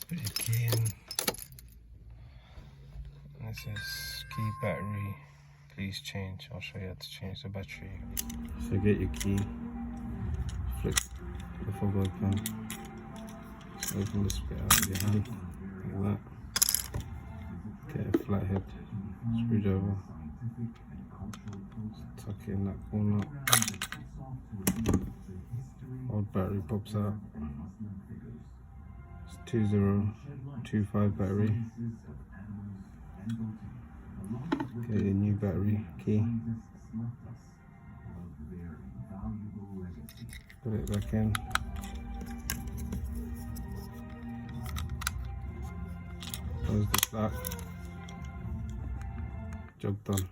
Put your key in. And this is key battery. Please change. I'll show you how to change the battery. So get your key. Flick the fob open. Just open this bit out of your hand like that. Get a flathead screwdriver. Tuck it in that corner. Old battery pops out. It's 2025 battery. Get your new battery key. Put it back in. Close the slot. Job done.